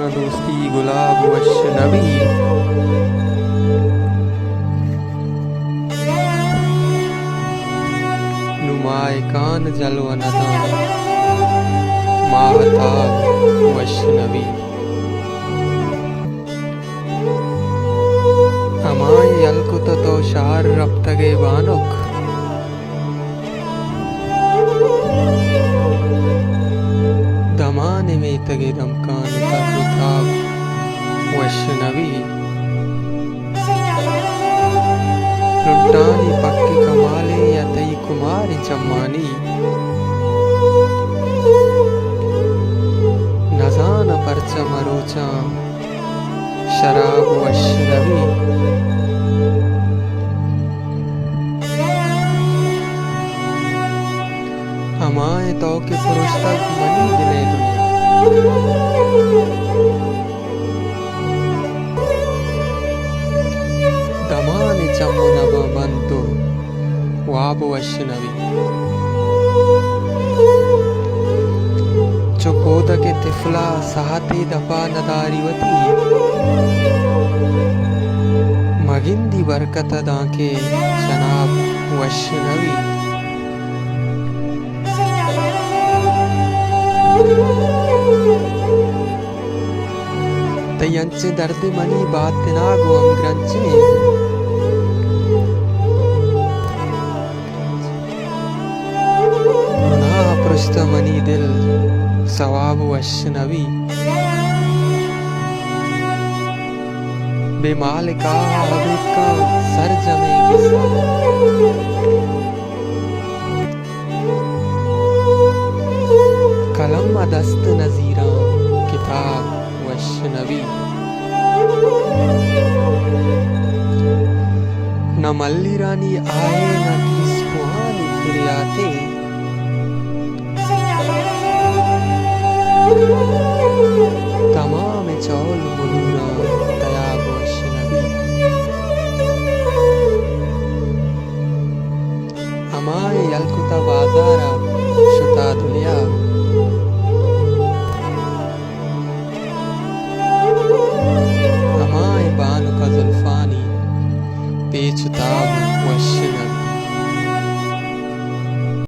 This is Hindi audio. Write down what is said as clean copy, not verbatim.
दीवाना दोस्ती गुलाब वश नबी। नुमाए कान जलवा नदान माहताब वश नबी। हमाय यलकुत तो शार रफ्तगे बानुक दमाने में तगे दमकान तब वश नबी। नुट्टानी पक्की कमाले यतई कुमारी चम्मानी नजान परचा मरोचा शराब वश नबी। हमाए तो के पुरुष तक मनी दिले दुनिया दमाने चम्मो नब बंतो वाब वश नबी। चुकोद के तिफला सहते दफा नदारिवती मगिंदी बरकत दाके जनाब वश नबी। तयंचे दर्द मनी बात ना गो अमग्रंचे गुनाह पृष्ठ मनी दिल सवाब वश नबी। बेमाल का हबीब का सर जमे किसा कलम दस्त नजीरा किताब वश नबी। न मल्ली रानी आए न किस कुहानी फिर आते तमाम चौल मुलूरा तयाब वश नबी। हमारे यलकुता बाजारा शुता